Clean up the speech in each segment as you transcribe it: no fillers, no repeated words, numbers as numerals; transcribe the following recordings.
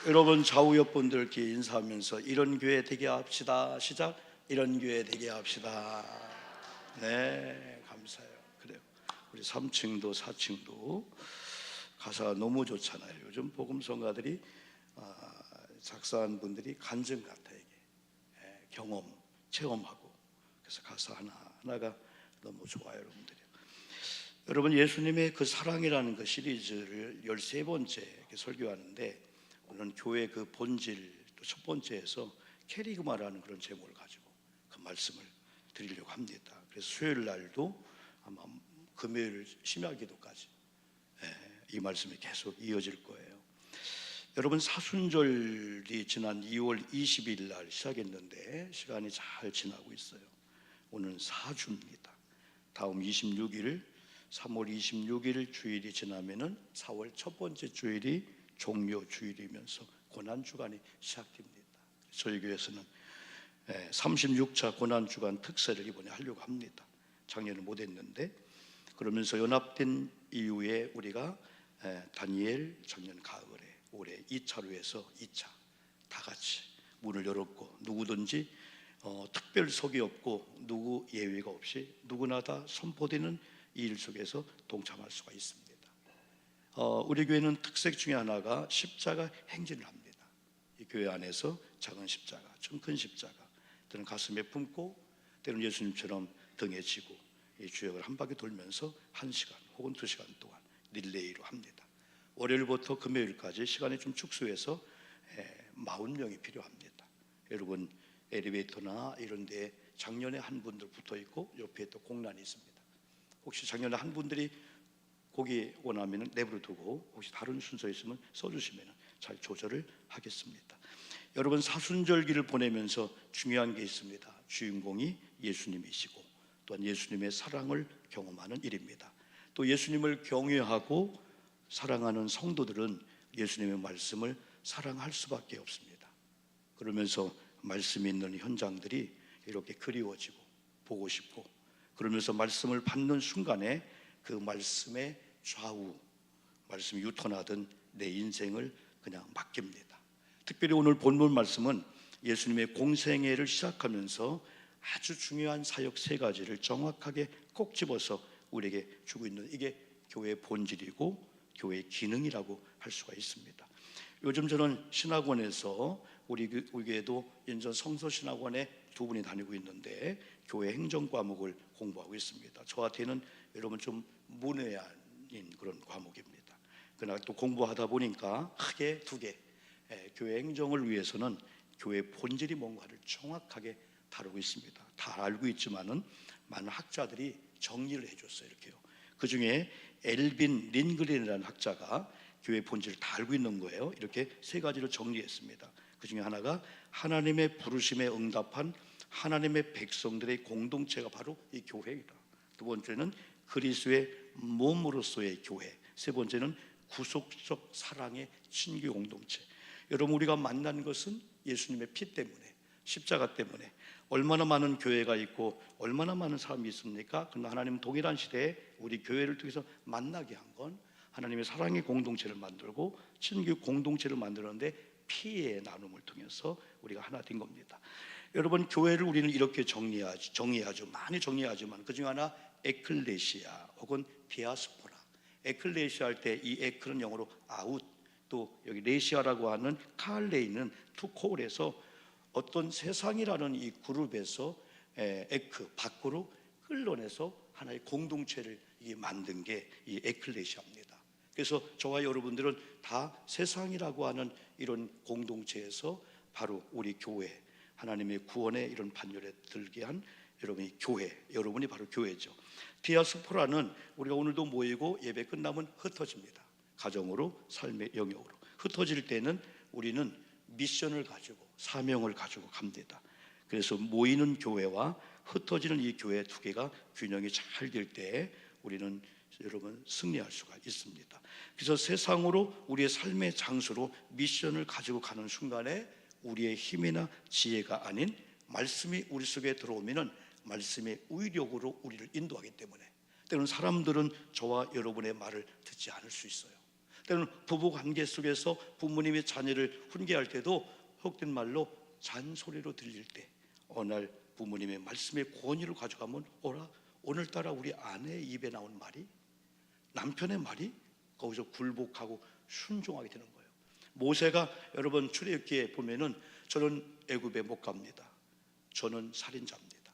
여러분 좌우옆 분들께 인사하면서 이런 교회 되게 합시다. 시작. 이런 교회 되게 합시다. 네, 감사해요. 그래요. 우리 3층도 4층도 가사가 너무 좋잖아요. 요즘 복음성가들이 작사한 분들이 간증 같아요. 이게 경험, 체험하고 그래서 가사 하나하나가 너무 좋아요, 여러분들이. 여러분, 예수님의 그 사랑이라는 그 시리즈를 13번째 이렇게 설교하는데, 오늘은 교회 그 본질 또 첫 번째에서 캐리그마라는 그런 제목을 가지고 그 말씀을 드리려고 합니다. 그래서 수요일 날도 아마 금요일 심야 기도까지 이 말씀이 계속 이어질 거예요. 여러분, 사순절이 지난 2월 20일 날 시작했는데 시간이 잘 지나고 있어요. 오늘은 4주입니다. 다음 26일 3월 26일 주일이 지나면은 4월 첫 번째 주일이 종료 주일이면서 고난주간이 시작됩니다. 저희 교회에서는 36차 고난주간 특세를 이번에 하려고 합니다. 작년에 못했는데, 그러면서 연합된 이후에 우리가 다니엘 작년 가을에 올해 2차로 해서 2차 다 같이 문을 열었고, 누구든지 특별석이 없고 누구 예외가 없이 누구나 다 선포되는 이 일 속에서 동참할 수가 있습니다. 우리 교회는 특색 중에 하나가 십자가 행진을 합니다. 이 교회 안에서 작은 십자가, 좀 큰 십자가, 때는 가슴에 품고 때는 예수님처럼 등에 지고 이 주역을 한 바퀴 돌면서 1시간 혹은 2시간 동안 릴레이로 합니다. 월요일부터 금요일까지 시간이 좀 축소해서 40명이 필요합니다. 여러분, 엘리베이터나 이런 데 작년에 한 분들 붙어 있고 옆에 또 공란이 있습니다. 혹시 작년에 한 분들이 거기 원하면 내버려 두고 혹시 다른 순서 있으면 써주시면 잘 조절을 하겠습니다. 여러분, 사순절기를 보내면서 중요한 게 있습니다. 주인공이 예수님이시고 또한 예수님의 사랑을 경험하는 일입니다. 또 예수님을 경외하고 사랑하는 성도들은 예수님의 말씀을 사랑할 수밖에 없습니다. 그러면서 말씀이 있는 현장들이 이렇게 그리워지고 보고 싶고, 그러면서 말씀을 받는 순간에 그 말씀의 좌우, 말씀이 유턴하던 내 인생을 그냥 맡깁니다. 특별히 오늘 본문 말씀은 예수님의 공생애를 시작하면서 아주 중요한 사역 3가지를 정확하게 꼭 집어서 우리에게 주고 있는, 이게 교회의 본질이고 교회의 기능이라고 할 수가 있습니다. 요즘 저는 신학원에서 우리 교회도 인천 성서신학원에 2분이 다니고 있는데 교회 행정 과목을 공부하고 있습니다. 저한테는 여러분 좀 문외한인 그런 과목입니다. 그러나 또 공부하다 보니까 크게 2개, 교회 행정을 위해서는 교회 본질이 뭔가를 정확하게 다루고 있습니다. 다 알고 있지만은 많은 학자들이 정리를 해줬어요. 이렇게요. 그 중에 엘빈 린그린이라는 학자가 교회 본질을 다 알고 있는 거예요. 이렇게 3가지를 정리했습니다. 그 중에 하나가 하나님의 부르심에 응답한 하나님의 백성들의 공동체가 바로 이 교회이다. 2번째는 그리스도의 몸으로서의 교회. 3번째는 구속적 사랑의 친교 공동체. 여러분, 우리가 만난 것은 예수님의 피 때문에, 십자가 때문에. 얼마나 많은 교회가 있고 얼마나 많은 사람이 있습니까? 그러나 하나님은 동일한 시대에 우리 교회를 통해서 만나게 한 건 하나님의 사랑의 공동체를 만들고 친교 공동체를 만드는데 피의 나눔을 통해서 우리가 하나 된 겁니다. 여러분, 교회를 우리는 이렇게 정의하죠. 많이 정의하지만 그 중에 하나 에클레시아 혹은 디아스포라. 에클레시아 할 때 이 에클은 영어로 아웃, 또 여기 레시아라고 하는 칼레이는 투콜에서 어떤 세상이라는 이 그룹에서 에크 밖으로 끌어내서 하나의 공동체를 만든 게 이 에클레시아입니다. 그래서 저와 여러분들은 다 세상이라고 하는 이런 공동체에서 바로 우리 교회, 하나님의 구원의 이런 반열에 들게 한 여러분이 교회, 여러분이 바로 교회죠. 디아스포라는 우리가 오늘도 모이고 예배 끝나면 흩어집니다. 가정으로, 삶의 영역으로 흩어질 때는 우리는 미션을 가지고 사명을 가지고 갑니다. 그래서 모이는 교회와 흩어지는 이 교회 2개가 균형이 잘 될 때 우리는 여러분 승리할 수가 있습니다. 그래서 세상으로 우리의 삶의 장소로 미션을 가지고 가는 순간에 우리의 힘이나 지혜가 아닌 말씀이 우리 속에 들어오면은 말씀의 의력으로 우리를 인도하기 때문에 때로는 사람들은 저와 여러분의 말을 듣지 않을 수 있어요. 때로는 부부 관계 속에서 부모님이 자녀를 훈계할 때도 속된 말로 잔소리로 들릴 때, 어느 날 부모님의 말씀의 권위를 가져가면 오늘따라 우리 아내의 입에 나온 말이, 남편의 말이 거기서 굴복하고 순종하게 되는 거예요. 모세가 여러분 출애굽기에 보면은 저는 애굽에 못 갑니다. 저는 살인자입니다.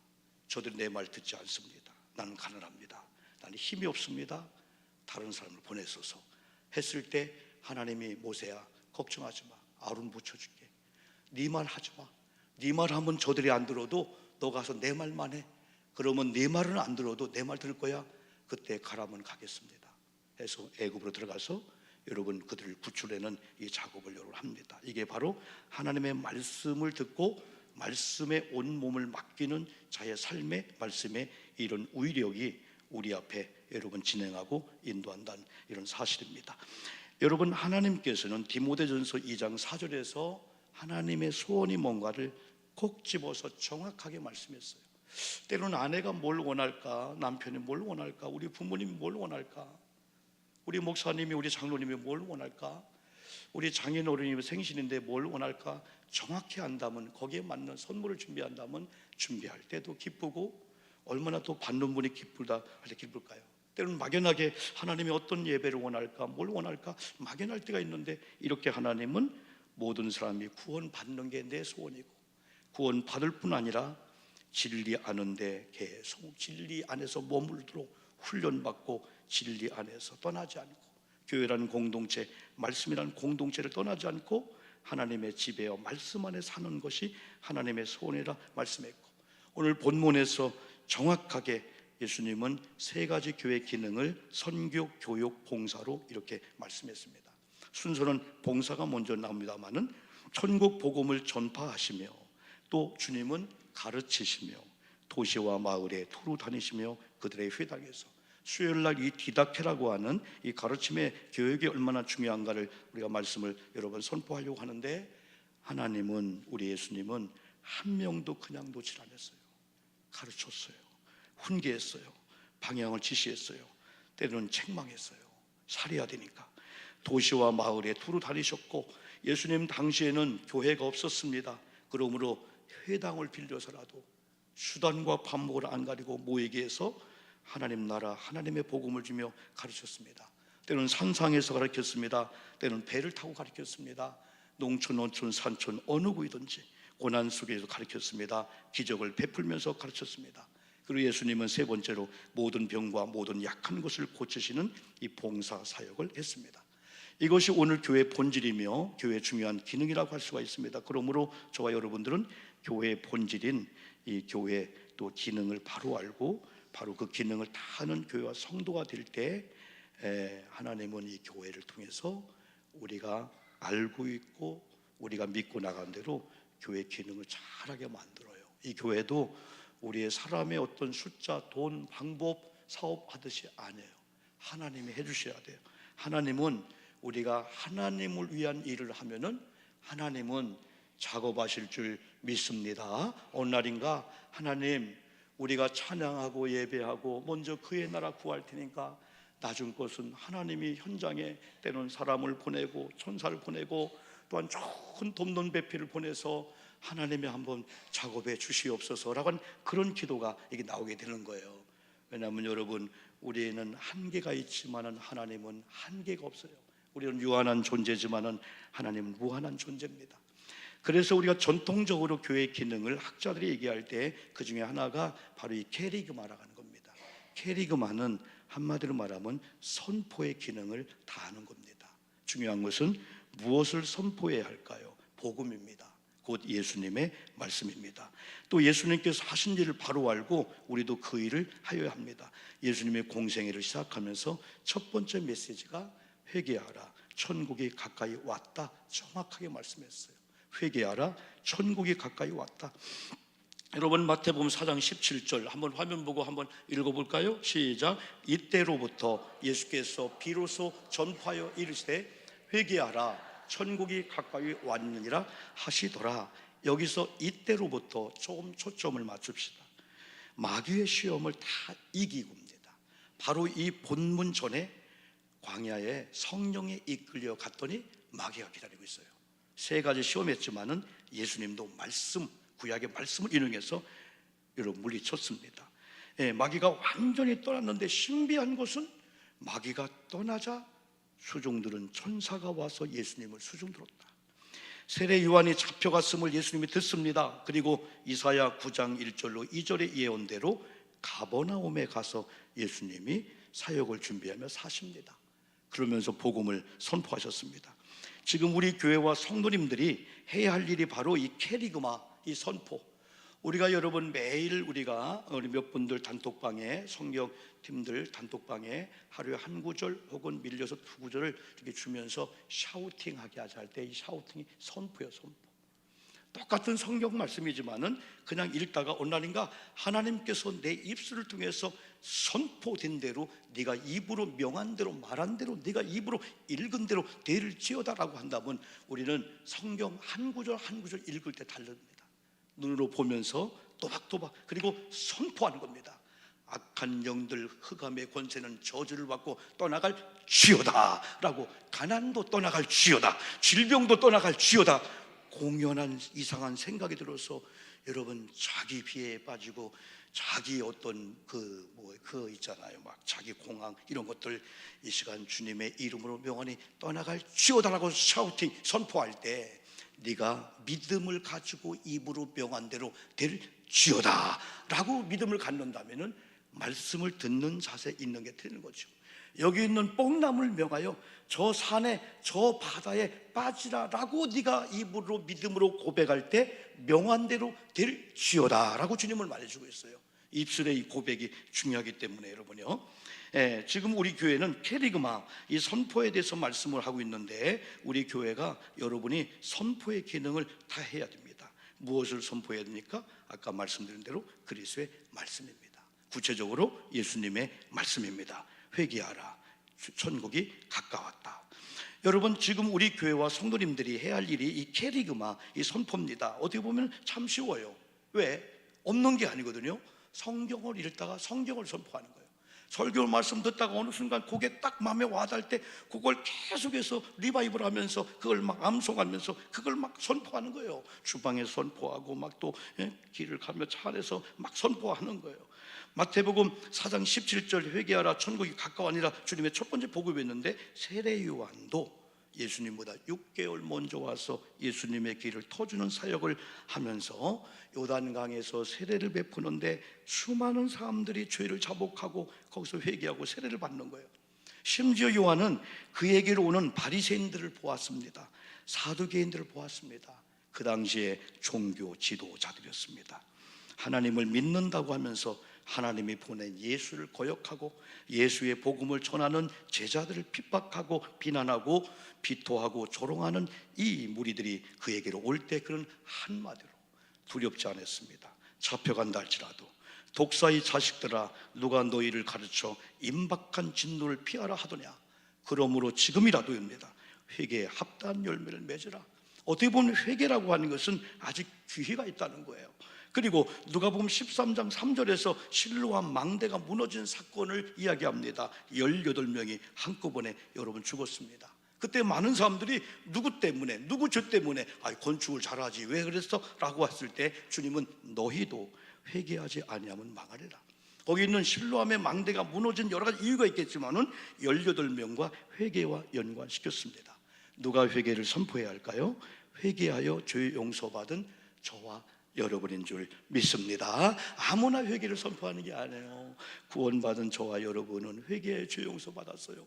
저들이 내 말 듣지 않습니다. 나는 가난합니다. 나는 힘이 없습니다. 다른 사람을 보내소서 했을 때 하나님이 모세야 걱정하지 마. 아론 붙여줄게. 네 말 하지 마. 네 말 하면 저들이 안 들어도 너 가서 내 말만 해. 그러면 네 말은 안 들어도 내 말 들을 거야. 그때 가라면 가겠습니다. 해서 애굽으로 들어가서 여러분 그들을 구출해내는 이 작업을 여러분 합니다. 이게 바로 하나님의 말씀을 듣고 말씀에 온 몸을 맡기는 자의 삶의 말씀의 이런 위력이 우리 앞에 여러분 진행하고 인도한다는 이런 사실입니다. 여러분 하나님께서는 디모데전서 2장 4절에서 하나님의 소원이 뭔가를 콕 집어서 정확하게 말씀했어요. 때로는 아내가 뭘 원할까, 남편이 뭘 원할까, 우리 부모님이 뭘 원할까, 우리 목사님이, 우리 장로님이 뭘 원할까, 우리 장인어른이 생신인데 뭘 원할까 정확히 안다면, 거기에 맞는 선물을 준비한다면 준비할 때도 기쁘고, 얼마나 또 받는 분이 기쁘다 할 때 기쁠까요? 때로는 막연하게 하나님이 어떤 예배를 원할까, 뭘 원할까 막연할 때가 있는데, 이렇게 하나님은 모든 사람이 구원받는 게 내 소원이고, 구원받을 뿐 아니라 진리 아는데 계속 진리 안에서 머물도록 훈련받고 진리 안에서 떠나지 않고, 교회라는 공동체, 말씀이라는 공동체를 떠나지 않고 하나님의 지배와 말씀 안에 사는 것이 하나님의 소원이라 말씀했고, 오늘 본문에서 정확하게 예수님은 세 가지 교회 기능을 선교, 교육, 봉사로 이렇게 말씀했습니다. 순서는 봉사가 먼저 나옵니다마는 천국 복음을 전파하시며, 또 주님은 가르치시며 도시와 마을에 두루 다니시며 그들의 회당에서 수요일날 이 디다케라고 하는 이 가르침의 교육이 얼마나 중요한가를 우리가 말씀을 여러 번 선포하려고 하는데, 하나님은, 우리 예수님은 한 명도 그냥 놓질 않았어요. 가르쳤어요. 훈계했어요. 방향을 지시했어요. 때로는 책망했어요. 살해야 되니까. 도시와 마을에 두루 다니셨고, 예수님 당시에는 교회가 없었습니다. 그러므로 회당을 빌려서라도 수단과 반목을 안 가리고 모이게 해서 하나님 나라, 하나님의 복음을 주며 가르쳤습니다. 때로는 산상에서 가르쳤습니다. 때로는 배를 타고 가르쳤습니다. 농촌, 온촌, 산촌 어느 곳이든지 고난 속에서 가르쳤습니다. 기적을 베풀면서 가르쳤습니다. 그리고 예수님은 세 번째로 모든 병과 모든 약한 것을 고치시는 이 봉사 사역을 했습니다. 이것이 오늘 교회의 본질이며 교회의 중요한 기능이라고 할 수가 있습니다. 그러므로 저와 여러분들은 교회의 본질인 이 교회 또 기능을 바로 알고 바로 그 기능을 다 하는 교회와 성도가 될 때, 하나님은 이 교회를 통해서 우리가 알고 있고 우리가 믿고 나간 대로 교회 기능을 잘하게 만들어요. 이 교회도 우리의 사람의 어떤 숫자, 돈, 방법, 사업 하듯이 안 해요. 하나님이 해주셔야 돼요. 하나님은 우리가 하나님을 위한 일을 하면은 하나님은 작업하실 줄 믿습니다. 어느 날인가 하나님, 우리가 찬양하고 예배하고 먼저 그의 나라 구할 테니까 나중 것은 하나님이 현장에 때로는 사람을 보내고 천사를 보내고 또한 좋은 돕는 배필을 보내서 하나님이 한번 작업해 주시옵소서라고 하는 그런 기도가 이게 나오게 되는 거예요. 왜냐하면 여러분, 우리는 한계가 있지만은 하나님은 한계가 없어요. 우리는 유한한 존재지만은 하나님은 무한한 존재입니다. 그래서 우리가 전통적으로 교회 기능을 학자들이 얘기할 때 그 중에 하나가 바로 이 캐리그마라고 하는 겁니다. 캐리그마는 한마디로 말하면 선포의 기능을 다하는 겁니다. 중요한 것은 무엇을 선포해야 할까요? 복음입니다. 곧 예수님의 말씀입니다. 또 예수님께서 하신 일을 바로 알고 우리도 그 일을 하여야 합니다. 예수님의 공생애를 시작하면서 첫 번째 메시지가 회개하라, 천국이 가까이 왔다, 정확하게 말씀했어요. 회개하라, 천국이 가까이 왔다. 여러분 마태복음 4장 17절 한번 화면 보고 한번 읽어볼까요? 시작. 이때로부터 예수께서 비로소 전파하여 이르시되 회개하라, 천국이 가까이 왔느니라 하시더라. 여기서 이때로부터 조금 초점을 맞춥시다. 마귀의 시험을 다 이기고입니다. 바로 이 본문 전에 광야에 성령에 이끌려 갔더니 마귀가 기다리고 있어요. 세 가지 시험했지만은 예수님도 말씀, 구약의 말씀을 인용해서 여러분 물리쳤습니다. 마귀가 완전히 떠났는데 신비한 것은 마귀가 떠나자 수종들은 천사가 와서 예수님을 수종들었다. 세례 요한이 잡혀갔음을 예수님이 듣습니다. 그리고 이사야 9장 1절로 2절의 예언대로 가버나움에 가서 예수님이 사역을 준비하며 사십니다. 그러면서 복음을 선포하셨습니다. 지금 우리 교회와 성도님들이 해야 할 일이 바로 이 캐리그마, 이 선포. 우리가 여러분 매일 우리 몇 분들 단톡방에, 성경팀들 단톡방에 하루에 한 구절 혹은 밀려서 두 구절을 이렇게 주면서 샤우팅하게 하자 할 때 이 샤우팅이 선포예요. 선포. 똑같은 성경 말씀이지만은 그냥 읽다가 어느 날인가 하나님께서 내 입술을 통해서 선포된 대로, 네가 입으로 명한 대로 말한 대로, 네가 입으로 읽은 대로 될지어다라고 한다면 우리는 성경 한 구절 한 구절 읽을 때 다릅니다. 눈으로 보면서 또박또박, 그리고 선포하는 겁니다. 악한 영들, 흑암의 권세는 저주를 받고 떠나갈 지어다 라고, 가난도 떠나갈 지어다, 질병도 떠나갈 지어다. 공연한 이상한 생각이 들어서 여러분 자기 비애에 빠지고 자기 어떤 있잖아요, 막 자기 공황 이런 것들 이 시간 주님의 이름으로 명하니 떠나갈 지어다라고 샤우팅 선포할 때 네가 믿음을 가지고 입으로 명한 대로 될 지어다 라고 믿음을 갖는다면은 말씀을 듣는 자세에 있는 게 되는 거죠. 여기 있는 뽕나무를 명하여 저 산에 저 바다에 빠지라 라고 네가 입으로 믿음으로 고백할 때 명한 대로 될 지어다 라고 주님을 말해주고 있어요. 입술의 이 고백이 중요하기 때문에 여러분요, 지금 우리 교회는 캐리그마, 이 선포에 대해서 말씀을 하고 있는데 우리 교회가 여러분이 선포의 기능을 다 해야 됩니다. 무엇을 선포해야 됩니까? 아까 말씀드린 대로 그리스도의 말씀입니다. 구체적으로 예수님의 말씀입니다. 회개하라, 천국이 가까웠다. 여러분 지금 우리 교회와 성도님들이 해야 할 일이 이 캐리그마, 이 선포입니다. 어떻게 보면 참 쉬워요. 왜? 없는 게 아니거든요. 성경을 읽다가 성경을 선포하는 거예요. 설교 말씀 듣다가 어느 순간 그게 딱 마음에 와닿을 때 그걸 계속해서 리바이벌 하면서 그걸 막 암송하면서 그걸 막 선포하는 거예요. 주방에서 선포하고 막 또 길을 가며 차 안에서 막 선포하는 거예요. 마태복음 4장 17절 회개하라 천국이 가까워니라 주님의 첫 번째 복음이었는데 세례 요한도 예수님보다 6개월 먼저 와서 예수님의 길을 터주는 사역을 하면서 요단강에서 세례를 베푸는데 수많은 사람들이 죄를 자복하고 거기서 회개하고 세례를 받는 거예요. 심지어 요한은 그에게로 오는 바리새인들을 보았습니다. 사두개인들을 보았습니다. 그 당시에 종교 지도자들이었습니다. 하나님을 믿는다고 하면서 하나님이 보낸 예수를 거역하고 예수의 복음을 전하는 제자들을 핍박하고 비난하고 비토하고 조롱하는 이 무리들이 그에게로 올 때 그는 한마디로 두렵지 않았습니다. 잡혀간다 할지라도 독사의 자식들아 누가 너희를 가르쳐 임박한 진노를 피하라 하더냐. 그러므로 지금이라도입니다. 회개에 합당한 열매를 맺으라. 어떻게 보면 회개라고 하는 것은 아직 기회가 있다는 거예요. 그리고 누가복음 13장 3절에서 실로암 망대가 무너진 사건을 이야기합니다. 18명이 한꺼번에 여러분 죽었습니다. 그때 많은 사람들이 누구 때문에, 누구 죄 때문에 건축을 잘하지 왜 그랬어? 라고 했을 때 주님은 너희도 회개하지 아니하면 망하리라. 거기 있는 실로암의 망대가 무너진 여러 가지 이유가 있겠지만은 18명과 회개와 연관시켰습니다. 누가 회개를 선포해야 할까요? 회개하여 죄 용서받은 저와 여러분인 줄 믿습니다. 아무나 회개를 선포하는 게 아니에요. 구원받은 저와 여러분은 회개의 죄 용서 받았어요.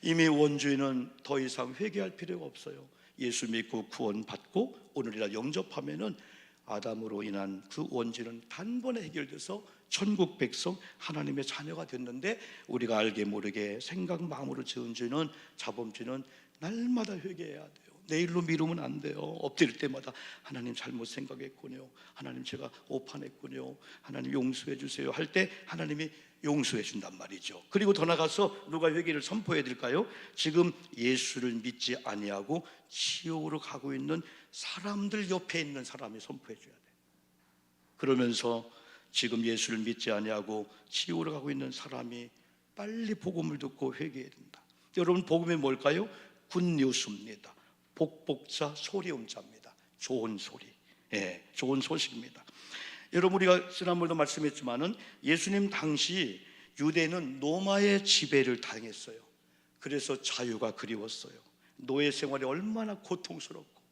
이미 원주인은 더 이상 회개할 필요가 없어요. 예수 믿고 구원받고 오늘이라 영접하면은 아담으로 인한 그 원죄는 단번에 해결돼서 천국 백성 하나님의 자녀가 됐는데 우리가 알게 모르게 생각 마음으로 지은 죄는, 자범죄는 날마다 회개해야 돼요. 내일로 미루면 안 돼요. 엎드릴 때마다 하나님 잘못 생각했군요, 하나님 제가 오판했군요, 하나님 용서해 주세요 할 때 하나님이 용서해 준단 말이죠. 그리고 더 나가서 누가 회개를 선포해야 될까요? 지금 예수를 믿지 아니하고 지옥으로 가고 있는 사람들 옆에 있는 사람이 선포해 줘야 돼요. 그러면서 지금 예수를 믿지 아니하고 지옥으로 가고 있는 사람이 빨리 복음을 듣고 회개해야 된다. 여러분, 복음이 뭘까요? 굿뉴스입니다. 복복자 소리음자입니다. 좋은 소리, 좋은 소식입니다. 여러분, 우리가 지난번에도 말씀했지만은 예수님 당시 유대는 로마의 지배를 당했어요. 그래서 자유가 그리웠어요. 노예 생활이 얼마나 고통스럽고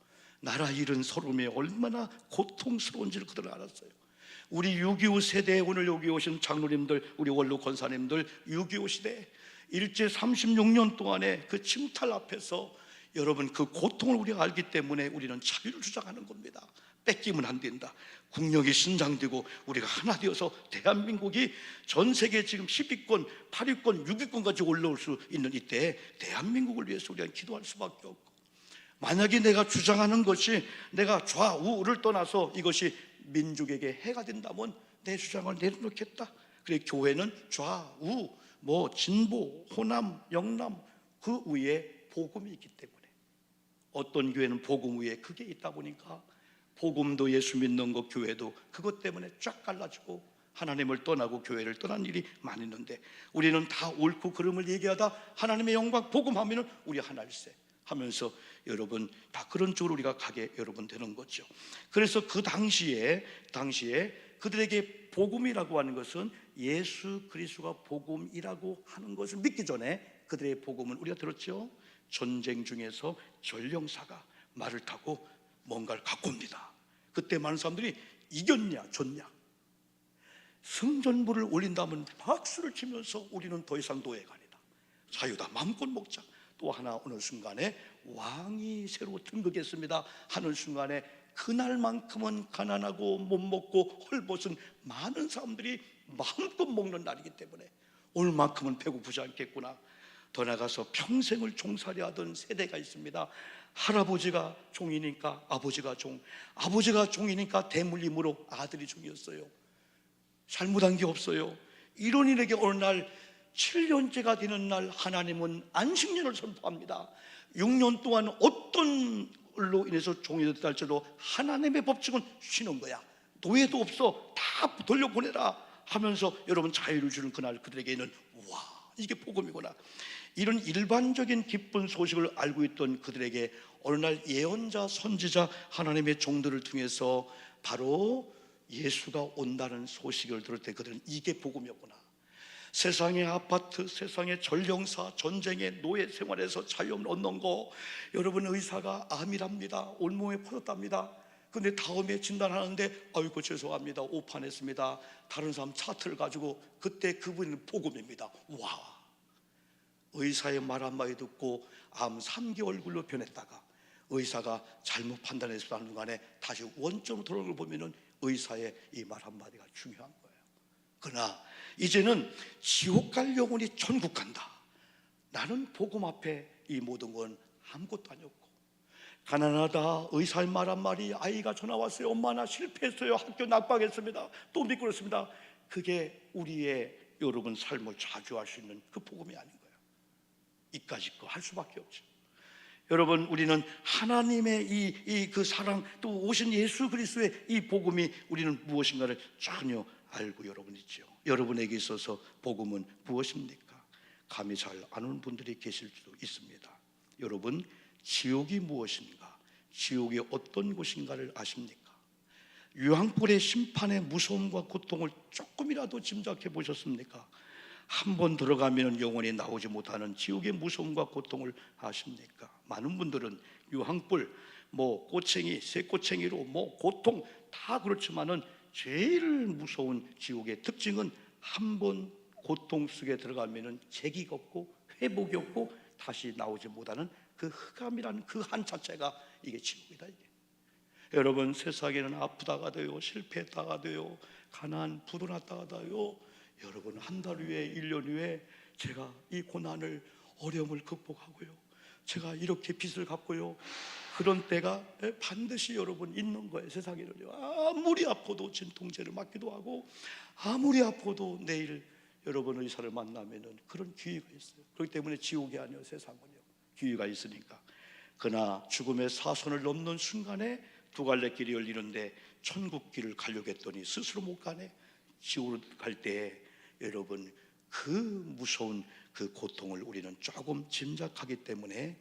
나라 잃은 서름이 얼마나 고통스러운지를 그들은 알았어요. 우리 6.25 세대, 오늘 여기 오신 장로님들, 우리 원로 권사님들, 6.25 시대 일제 36년 동안의 그 침탈 앞에서 여러분, 그 고통을 우리가 알기 때문에 우리는 자유를 주장하는 겁니다. 뺏기면 안 된다. 국력이 신장되고 우리가 하나 되어서 대한민국이 전 세계 지금 10위권, 8위권, 6위권까지 올라올 수 있는 이때 대한민국을 위해서 우리가 기도할 수밖에 없고, 만약에 내가 주장하는 것이 내가 좌우를 떠나서 이것이 민족에게 해가 된다면 내 주장을 내려놓겠다. 그래, 교회는 좌우, 진보, 호남, 영남 그 위에 복음이 있기 때문에, 어떤 교회는 복음 위에 그게 있다 보니까 복음도 예수 믿는 것, 교회도 그것 때문에 쫙 갈라지고 하나님을 떠나고 교회를 떠난 일이 많이 있는데, 우리는 다 옳고 그름을 얘기하다 하나님의 영광 복음하면은 우리 하나일세 하면서 여러분 다 그런 쪽으로 우리가 가게 여러분 되는 거죠. 그래서 그 당시에 그들에게 복음이라고 하는 것은 예수 그리스도가 복음이라고 하는 것을 믿기 전에 그들의 복음은 우리가 들었죠. 전쟁 중에서 전령사가 말을 타고 뭔가를 갖고 옵니다. 그때 많은 사람들이 이겼냐 졌냐, 승전부를 올린다면 박수를 치면서 우리는 더 이상 노예가 아니다, 자유다, 마음껏 먹자. 또 하나 어느 순간에 왕이 새로 등극했습니다 하는 순간에 그날만큼은 가난하고 못 먹고 헐벗은 많은 사람들이 마음껏 먹는 날이기 때문에 오늘만큼은 배고프지 않겠구나. 더 나가서 평생을 종살이 하던 세대가 있습니다. 할아버지가 종이니까 아버지가 종, 아버지가 종이니까 대물림으로 아들이 종이었어요. 잘못한 게 없어요. 이런 일에게 어느 날 7년째가 되는 날 하나님은 안식년을 선포합니다. 6년 동안 어떤 일로 인해서 종이 됐다 할지라도 하나님의 법칙은 쉬는 거야. 노예도 없어, 다 돌려보내라 하면서 여러분 자유를 주는 그날 그들에게는 와, 이게 복음이구나. 이런 일반적인 기쁜 소식을 알고 있던 그들에게 어느 날 예언자, 선지자, 하나님의 종들을 통해서 바로 예수가 온다는 소식을 들을 때 그들은 이게 복음이었구나. 세상의 아파트, 세상의 전령사, 전쟁의 노예 생활에서 자유를 얻는 거, 여러분 의사가 암이랍니다. 온몸에 퍼졌답니다. 근데 다음에 진단하는데 아이고 죄송합니다, 오판했습니다. 다른 사람 차트를 가지고, 그때 그분은 복음입니다. 와, 의사의 말 한마디 듣고 암 3개월굴로 변했다가 의사가 잘못 판단해서 하는 순간에 다시 원점으로 돌아오는 걸 보면은 의사의 이 말 한마디가 중요한 거예요. 그러나 이제는 지옥 갈 영혼이 천국 간다. 나는 복음 앞에 이 모든 건 아무것도 아니었고, 가난하다, 의사의 말 한마디, 아이가 전화 왔어요, 엄마 나 실패했어요, 학교 낙방했습니다, 또 미끄럽습니다. 그게 우리의 여러분 삶을 자주할 수 있는 그 복음이 아닌 거예요. 이까짓 거 할 수밖에 없죠. 여러분, 우리는 하나님의 그 사랑, 또 오신 예수 그리스도의 이 복음이 우리는 무엇인가를 전혀 알고 여러분 있죠. 여러분에게 있어서 복음은 무엇입니까? 감히 잘 아는 분들이 계실 수도 있습니다. 여러분, 지옥이 무엇인가, 지옥이 어떤 곳인가를 아십니까? 유황불의 심판의 무서움과 고통을 조금이라도 짐작해 보셨습니까? 한 번 들어가면 영원히 나오지 못하는 지옥의 무서움과 고통을 아십니까? 많은 분들은 유황불, 꼬챙이, 새꼬챙이로 고통 다 그렇지만은 제일 무서운 지옥의 특징은 한 번 고통 속에 들어가면은 재기가 없고 회복이 없고 다시 나오지 못하는 그 흑암이라는 그 한 자체가 이게 지옥이다. 이게. 여러분, 세상에는 아프다가 돼요, 실패했다가 돼요, 가난 부도났다가 돼요. 여러분, 한 달 후에 1년 후에 제가 이 고난을, 어려움을 극복하고요, 제가 이렇게 빚을 갚고요, 그런 때가 반드시 여러분 있는 거예요. 세상에는요, 아무리 아파도 진통제를 맞기도 하고, 아무리 아파도 내일 여러분 의사를 만나면은 그런 기회가 있어요. 그렇기 때문에 지옥이 아니에요, 세상은요. 기회가 있으니까. 그러나 죽음의 사선을 넘는 순간에 두 갈래 길이 열리는데 천국 길을 가려고 했더니 스스로 못 가네. 지옥으로 갈 때 여러분 그 무서운 그 고통을 우리는 조금 짐작하기 때문에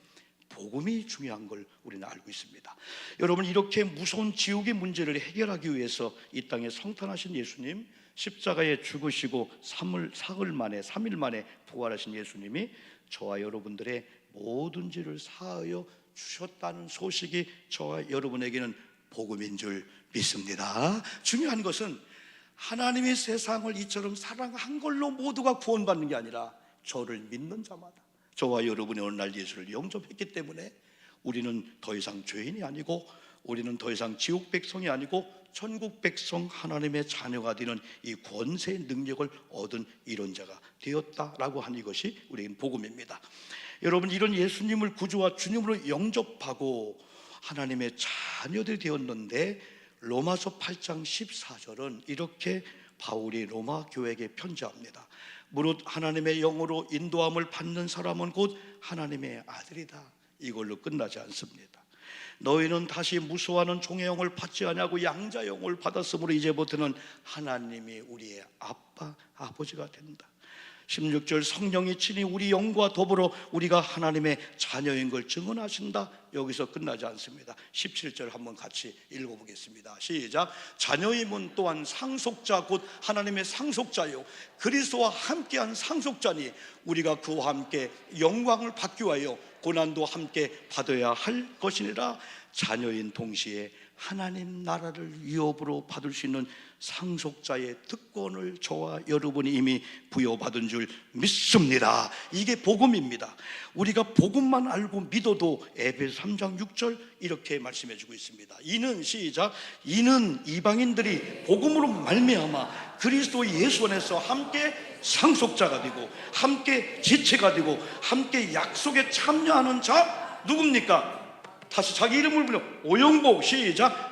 복음이 중요한 걸 우리는 알고 있습니다. 여러분, 이렇게 무서운 지옥의 문제를 해결하기 위해서 이 땅에 성탄하신 예수님, 십자가에 죽으시고 3일 만에 부활하신 예수님이 저와 여러분들의 모든 죄를 사하여 주셨다는 소식이 저와 여러분에게는 복음인 줄 믿습니다. 중요한 것은 하나님이 세상을 이처럼 사랑한 걸로 모두가 구원받는 게 아니라 저를 믿는 자마다, 저와 여러분이 어느 날 예수를 영접했기 때문에 우리는 더 이상 죄인이 아니고, 우리는 더 이상 지옥 백성이 아니고 천국 백성, 하나님의 자녀가 되는 이 권세의 능력을 얻은 이런 자가 되었다라고 하는 이것이 우리에겐 복음입니다. 여러분, 이런 예수님을 구주와 주님으로 영접하고 하나님의 자녀들이 되었는데, 로마서 8장 14절은 이렇게 바울이 로마 교회에게 편지합니다. 무릇 하나님의 영으로 인도함을 받는 사람은 곧 하나님의 아들이다. 이걸로 끝나지 않습니다. 너희는 다시 무수하는 종의 영을 받지 아니하고 양자 영을 받았으므로 이제부터는 하나님이 우리의 아빠, 아버지가 된다. 16절, 성령이 친히 우리 영과 더불어 우리가 하나님의 자녀인 걸 증언하신다. 여기서 끝나지 않습니다. 17절 한번 같이 읽어보겠습니다. 시작. 자녀임은 또한 상속자 곧 하나님의 상속자요 그리스도와 함께한 상속자니 우리가 그와 함께 영광을 받기 위하여 고난도 함께 받아야 할 것이니라. 자녀인 동시에 하나님 나라를 위협으로 받을 수 있는 상속자의 특권을 저와 여러분이 이미 부여받은 줄 믿습니다. 이게 복음입니다. 우리가 복음만 알고 믿어도 에베소 3장 6절 이렇게 말씀해 주고 있습니다. 이는, 시작, 이는 이방인들이 복음으로 말미암아 그리스도 예수 안에서 함께 상속자가 되고 함께 지체가 되고 함께 약속에 참여하는 자 누굽니까? 다시 자기 이름을 불러 오영복, 시작.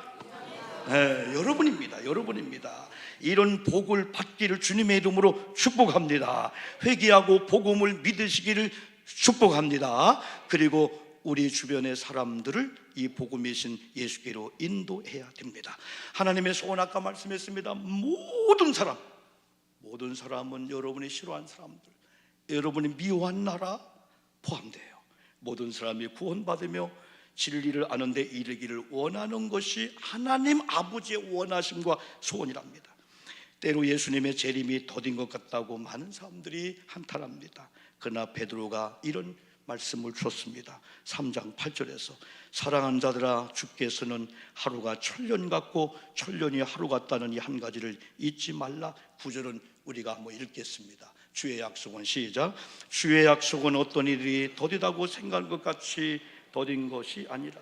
여러분입니다. 여러분입니다. 이런 복을 받기를 주님의 이름으로 축복합니다. 회개하고 복음을 믿으시기를 축복합니다. 그리고 우리 주변의 사람들을 이 복음이신 예수께로 인도해야 됩니다. 하나님의 소원, 아까 말씀했습니다. 모든 사람은 여러분이 싫어하는 사람들, 여러분이 미워한 나라 포함돼요. 모든 사람이 구원받으며 진리를 아는데 이르기를 원하는 것이 하나님 아버지의 원하심과 소원이랍니다. 때로 예수님의 재림이 더딘 것 같다고 많은 사람들이 한탄합니다. 그러나 베드로가 이런 말씀을 줬습니다. 3장 8절에서 사랑하는 자들아, 주께서는 하루가 천년 같고 천년이 하루 같다는 이 한 가지를 잊지 말라. 9절은 우리가 한번 읽겠습니다. 주의 약속은, 시작, 주의 약속은 어떤 일이 더디다고 생각한 것 같이 더딘 것이 아니라.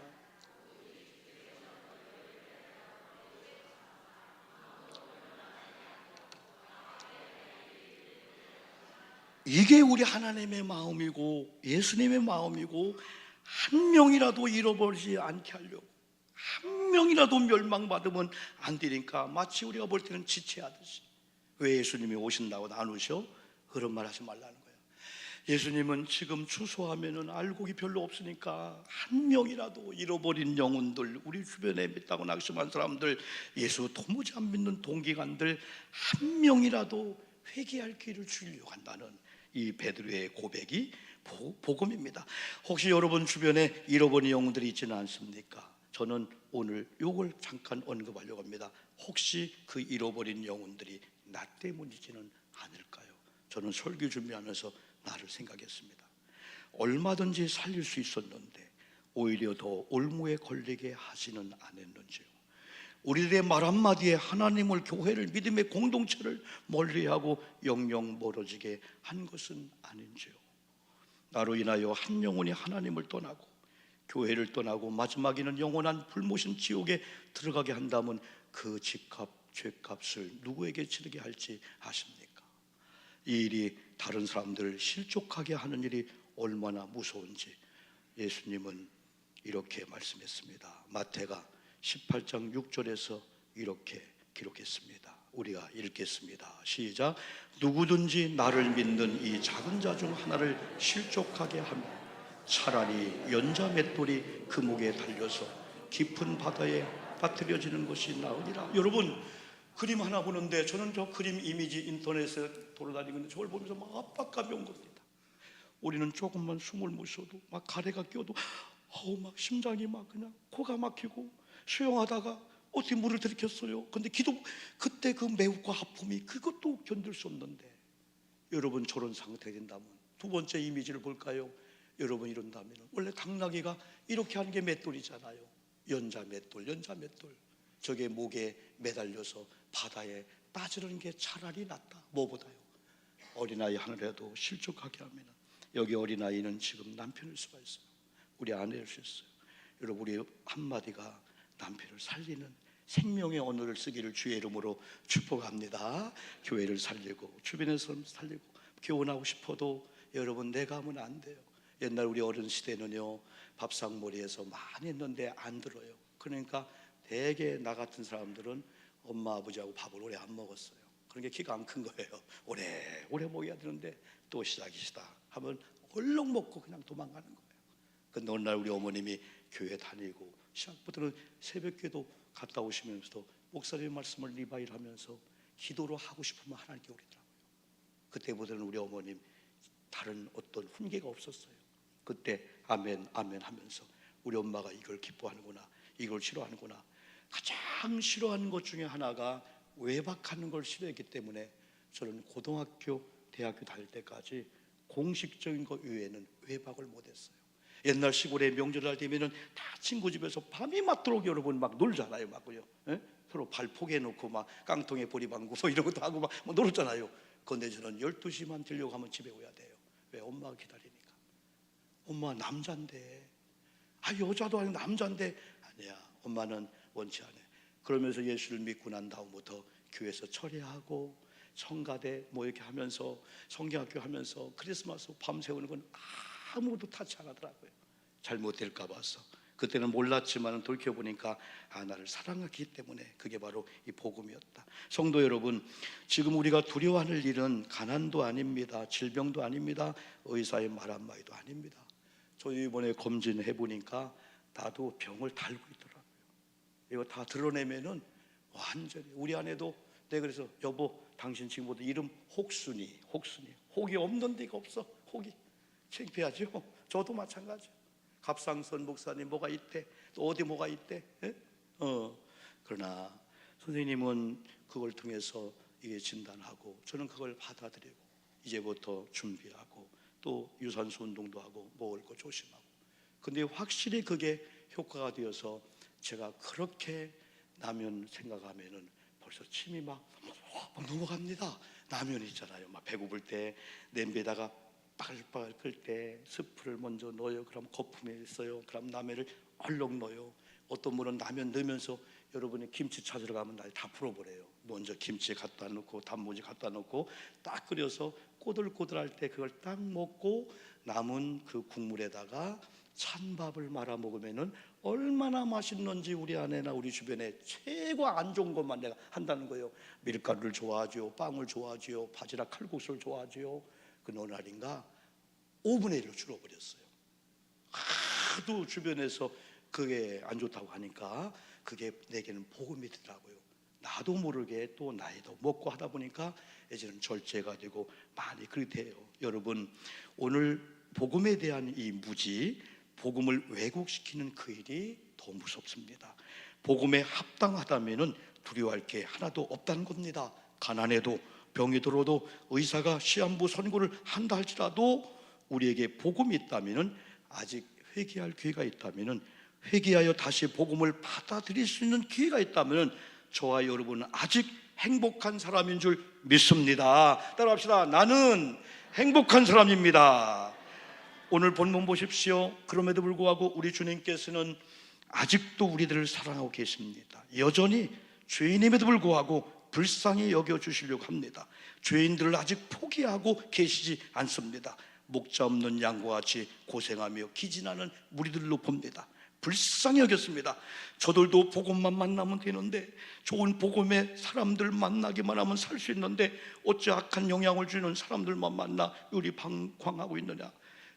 이게 우리 하나님의 마음이고 예수님의 마음이고, 한 명이라도 잃어버리지 않게 하려고, 한 명이라도 멸망받으면 안 되니까 마치 우리가 볼 때는 지체하듯이. 왜 예수님이 오신다고 나누셔? 그런 말 하지 말라는 거예요. 예수님은 지금 추수하면은 알곡이 별로 없으니까 한 명이라도 잃어버린 영혼들, 우리 주변에 믿다고 낙심한 사람들, 예수 도무지 안 믿는 동기간들 한 명이라도 회개할 기회를 주려고 한다는 이 베드로의 고백이 복음입니다. 혹시 여러분 주변에 잃어버린 영혼들이 있지는 않습니까? 저는 오늘 이걸 잠깐 언급하려고 합니다. 혹시 그 잃어버린 영혼들이 나 때문이지는 않을까요? 저는 설교 준비하면서 나를 생각했습니다. 얼마든지 살릴 수 있었는데 오히려 더 올무에 걸리게 하지는 않았는지요. 우리들의 말 한마디에 하나님을, 교회를, 믿음의 공동체를 멀리하고 영영 멀어지게 한 것은 아닌지요. 나로 인하여 한 영혼이 하나님을 떠나고 교회를 떠나고 마지막에는 영원한 불모신 지옥에 들어가게 한다면 그 집값, 죄값을 누구에게 치르게 할지 아십니까? 이 일이 다른 사람들을 실족하게 하는 일이 얼마나 무서운지 예수님은 이렇게 말씀했습니다. 마태가 18장 6절에서 이렇게 기록했습니다. 우리가 읽겠습니다. 시작. 누구든지 나를 믿는 이 작은 자 중 하나를 실족하게 하면 차라리 연자 맷돌이 그 목에 달려서 깊은 바다에 빠뜨려지는 것이 나으니라. 여러분, 그림 하나 보는데 저는 저 그림 이미지 인터넷에 돌아다니는데 저걸 보면서 막 압박감이 온 겁니다. 우리는 조금만 숨을 못 쉬어도 막 가래가 껴도 막 심장이 막 그냥 코가 막히고, 수영하다가 어떻게 물을 들이켰어요. 근데 그때 그 매움과 아픔이 그것도 견딜 수 없는데, 여러분 저런 상태가 된다면 두 번째 이미지를 볼까요? 여러분 이런다면 원래 당나귀가 이렇게 하는 게 맷돌이잖아요. 연자 맷돌. 저게 목에 매달려서 바다에 빠지는 게 차라리 낫다. 뭐보다요? 어린아이 하늘에도 실족하게 하면, 여기 어린아이는 지금 남편일 수가 있어요. 우리 아내일 수 있어요. 여러분, 우리 한마디가 남편을 살리는 생명의 언어를 쓰기를 주의 이름으로 축복합니다. 교회를 살리고 주변에서 살리고 교훈하고 싶어도 여러분 내가 하면 안 돼요. 옛날 우리 어른 시대는요, 밥상머리에서 많이 했는데 안 들어요. 그러니까 대개 나 같은 사람들은 엄마 아버지하고 밥을 오래 안 먹었어요. 그러니까 키가 안 큰 거예요. 오래 먹여야 되는데 또 시작이시다 하면 얼른 먹고 그냥 도망가는 거예요. 근데 어느 날 우리 어머님이 교회 다니고 시작부터는 새벽기도 갔다 오시면서도 목사님 말씀을 리바이를 하면서 기도로 하고 싶으면 하나님께 오리더라고요. 그때보다는 우리 어머님 다른 어떤 훈계가 없었어요. 그때 아멘 아멘 하면서 우리 엄마가 이걸 기뻐하는구나, 이걸 싫어하는구나. 가장 싫어하는 것 중에 하나가 외박하는 걸 싫어했기 때문에 저는 고등학교, 대학교 다닐 때까지 공식적인 것 외에는 외박을 못했어요. 옛날 시골에 명절날 되면은 다 친구 집에서 밤이 맞도록 여러분 막 놀잖아요, 막고요. 서로 발 포개놓고 막 깡통에 보리방구 뭐 이런 것도 하고 막 놀았잖아요. 그런데 저는 12시만 되려고 하면 집에 오야 돼요. 왜? 엄마가 기다리니까. 엄마 남잔데, 여자도 아니고 남잔데. 아니야, 엄마는 원치 않아. 그러면서 예수를 믿고 난 다음부터 교회에서 철회하고 성가대 뭐 이렇게 하면서 성경학교 하면서 크리스마스 밤새우는 건 아무도 타치 안 하더라고요. 잘못될까 봐서. 그때는 몰랐지만 돌이켜보니까 나를 사랑하기 때문에 그게 바로 이 복음이었다. 성도 여러분, 지금 우리가 두려워하는 일은 가난도 아닙니다. 질병도 아닙니다. 의사의 말 한마디도 아닙니다. 저 이번에 검진해보니까 나도 병을 달고 있더라고요. 이거 다 드러내면은 완전히 우리 아내도 내가 그래서 여보 당신 지금부터 이름 혹순이. 혹이 없는 데가 없어. 혹이 창피하죠. 저도 마찬가지. 갑상선 목사님 뭐가 있대, 또 어디 뭐가 있대. 그러나 선생님은 그걸 통해서 이게 진단하고 저는 그걸 받아들이고 이제부터 준비하고 또 유산소 운동도 하고 먹을 거 조심하고. 근데 확실히 그게 효과가 되어서 제가 그렇게 라면 생각하면은 벌써 침이 막 넘어갑니다. 라면 있잖아요, 막 배고플 때 냄비에다가 빠글빠글 끓을 때 스프를 먼저 넣어요. 그럼 거품이 있어요. 그럼 라면을 얼른 넣어요. 어떤 분은 라면 넣으면서 여러분이 김치 찾으러 가면 다 풀어버려요. 먼저 김치 갖다 놓고 단무지 갖다 놓고 딱 끓여서 꼬들꼬들할 때 그걸 딱 먹고 남은 그 국물에다가 찬밥을 말아 먹으면은 얼마나 맛있는지 우리 아내나 우리 주변에 최고 안 좋은 것만 내가 한다는 거예요. 밀가루를 좋아하지요, 빵을 좋아하지요, 바지락 칼국수를 좋아하지요. 그 어느 날인가 5분의 1로 줄어버렸어요. 하도 주변에서 그게 안 좋다고 하니까 그게 내게는 복음이 되더라고요. 나도 모르게 또 나이도 먹고 하다 보니까 이제는 절제가 되고 많이 그렇게 돼요. 여러분, 오늘 복음에 대한 이 무지, 복음을 왜곡시키는 그 일이 더 무섭습니다. 복음에 합당하다면은 두려워할 게 하나도 없다는 겁니다. 가난해도 병이 들어도 의사가 시한부 선고를 한다 할지라도 우리에게 복음이 있다면은, 아직 회개할 기회가 있다면은, 회개하여 다시 복음을 받아들일 수 있는 기회가 있다면은 저와 여러분은 아직 행복한 사람인 줄 믿습니다. 따라합시다. 나는 행복한 사람입니다. 오늘 본문 보십시오. 그럼에도 불구하고 우리 주님께서는 아직도 우리들을 사랑하고 계십니다. 여전히 죄인임에도 불구하고 불쌍히 여겨주시려고 합니다. 죄인들을 아직 포기하고 계시지 않습니다. 목자 없는 양과 같이 고생하며 기진하는 무리들로 봅니다. 불쌍히 여겼습니다. 저들도 복음만 만나면 되는데, 좋은 복음에 사람들 만나기만 하면 살 수 있는데 어찌 악한 영향을 주는 사람들만 만나 우리 방황하고 있느냐.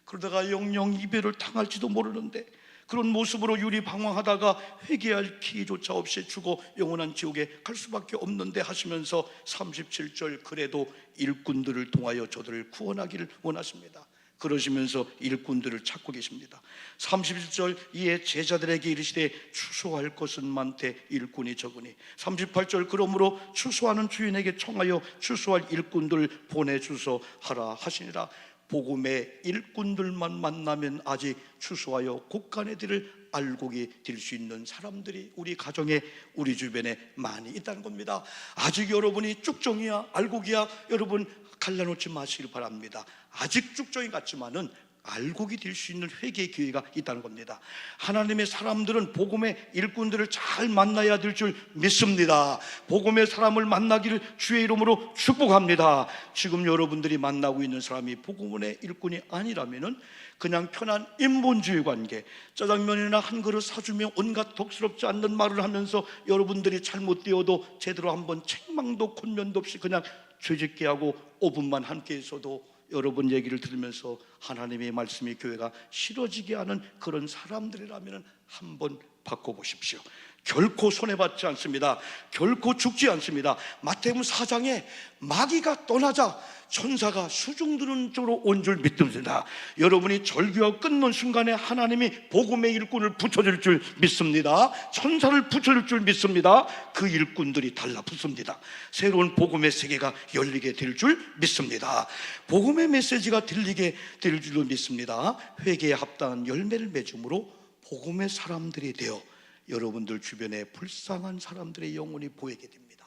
그러다가 영영 이별을 당할지도 모르는데 그런 모습으로 유리방황하다가 회개할 기회조차 없이 죽어 영원한 지옥에 갈 수밖에 없는데 하시면서 37절 그래도 일꾼들을 통하여 저들을 구원하기를 원하십니다. 그러시면서 일꾼들을 찾고 계십니다. 31절 이에 제자들에게 이르시되 추수할 것은 많되 일꾼이 적으니 38절 그러므로 추수하는 주인에게 청하여 추수할 일꾼들 보내주소 하라 하시니라. 복음의 일꾼들만 만나면 아직 추수하여 곡간의 들을 알곡이 될 수 있는 사람들이 우리 가정에, 우리 주변에 많이 있다는 겁니다. 아직 여러분이 쭉정이야 알곡이야 여러분 갈라놓지 마시길 바랍니다. 아직 쭉정이 같지만은 알곡이 될 수 있는 회개의 기회가 있다는 겁니다. 하나님의 사람들은 복음의 일꾼들을 잘 만나야 될 줄 믿습니다. 복음의 사람을 만나기를 주의 이름으로 축복합니다. 지금 여러분들이 만나고 있는 사람이 복음의 일꾼이 아니라면은 그냥 편한 인본주의 관계, 짜장면이나 한 그릇 사주며 온갖 독스럽지 않는 말을 하면서 여러분들이 잘못되어도 제대로 한번 책망도 권면도 없이 그냥 죄짓게 하고 5분만 함께 있어도 여러분 얘기를 들으면서 하나님의 말씀이 교회가 싫어지게 하는 그런 사람들이라면 한번 바꿔보십시오. 결코 손해받지 않습니다. 결코 죽지 않습니다. 마태복음 4장에 마귀가 떠나자 천사가 수중드는 쪽으로 온 줄 믿습니다. 여러분이 절규하고 끊는 순간에 하나님이 복음의 일꾼을 붙여줄 줄 믿습니다. 천사를 붙여줄 줄 믿습니다. 그 일꾼들이 달라붙습니다. 새로운 복음의 세계가 열리게 될 줄 믿습니다. 복음의 메시지가 들리게 될 줄로 믿습니다. 회개에 합당한 열매를 맺음으로 복음의 사람들이 되어 여러분들 주변에 불쌍한 사람들의 영혼이 보이게 됩니다.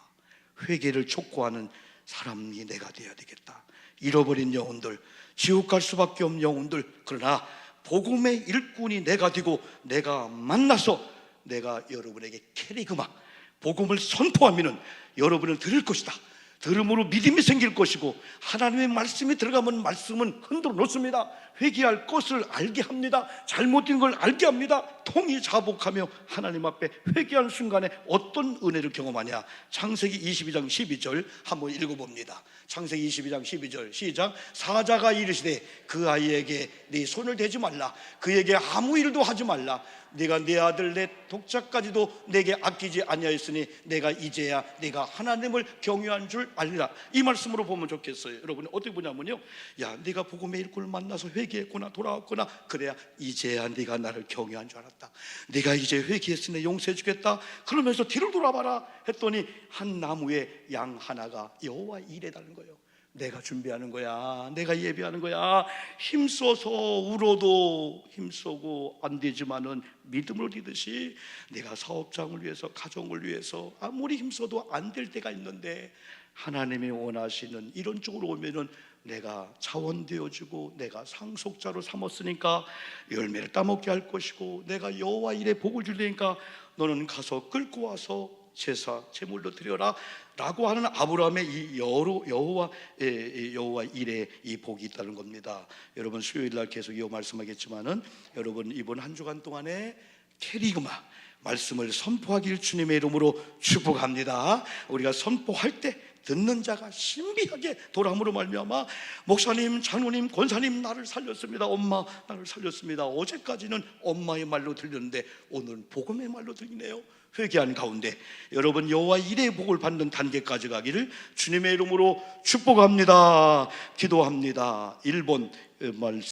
회개를 촉구하는 사람이 내가 되어야 되겠다. 잃어버린 영혼들, 지옥 갈 수밖에 없는 영혼들, 그러나 복음의 일꾼이 내가 되고 내가 만나서 내가 여러분에게 캐리그마 복음을 선포하면 여러분은 들을 것이다. 들음으로 믿음이 생길 것이고 하나님의 말씀이 들어가면 말씀은 흔들어 놓습니다. 회개할 것을 알게 합니다. 잘못된 걸 알게 합니다. 통이 자복하며 하나님 앞에 회개하는 순간에 어떤 은혜를 경험하냐. 창세기 22장 12절 한번 읽어봅니다. 창세기 22장 12절 시작. 사자가 이르시되 그 아이에게 네 손을 대지 말라. 그에게 아무 일도 하지 말라. 네가 내 아들 내 독자까지도 내게 아끼지 아니하였으니 내가 이제야 네가 하나님을 경외한 줄 알리라. 이 말씀으로 보면 좋겠어요. 여러분 어떻게 보냐면요, 야 네가 복음의 일꾼을 만나서 회개했구나 돌아왔구나. 그래야 이제야 네가 나를 경외한 줄 알았다. 네가 이제 회개했으니 용서해 주겠다. 그러면서 뒤를 돌아봐라 했더니 한 나무에 양 하나가 여호와 이레다는 거예요. 내가 준비하는 거야. 내가 예비하는 거야. 힘써서 울어도 힘쓰고 안 되지만은 믿음으로 뛰듯이 내가 사업장을 위해서 가정을 위해서 아무리 힘써도 안 될 때가 있는데 하나님이 원하시는 이런 쪽으로 오면은 내가 자원되어주고 내가 상속자로 삼았으니까 열매를 따먹게 할 것이고 내가 여호와 일에 복을 줄 테니까 너는 가서 끌고 와서 제사 제물로 드려라 라고 하는 아브라함의 이 여호와 일에 이 복이 있다는 겁니다. 여러분 수요일 날 계속 이어 말씀하겠지만은 여러분 이번 한 주간 동안에 캐리그마 말씀을 선포하길 주님의 이름으로 축복합니다. 우리가 선포할 때 듣는 자가 신비하게 돌아옴으로 말미암아 목사님, 장로님, 권사님 나를 살렸습니다. 엄마 나를 살렸습니다. 어제까지는 엄마의 말로 들렸는데 오늘은 복음의 말로 들리네요. 회개한 가운데 여러분 여호와 일의 복을 받는 단계까지 가기를 주님의 이름으로 축복합니다. 기도합니다. 1번 말씀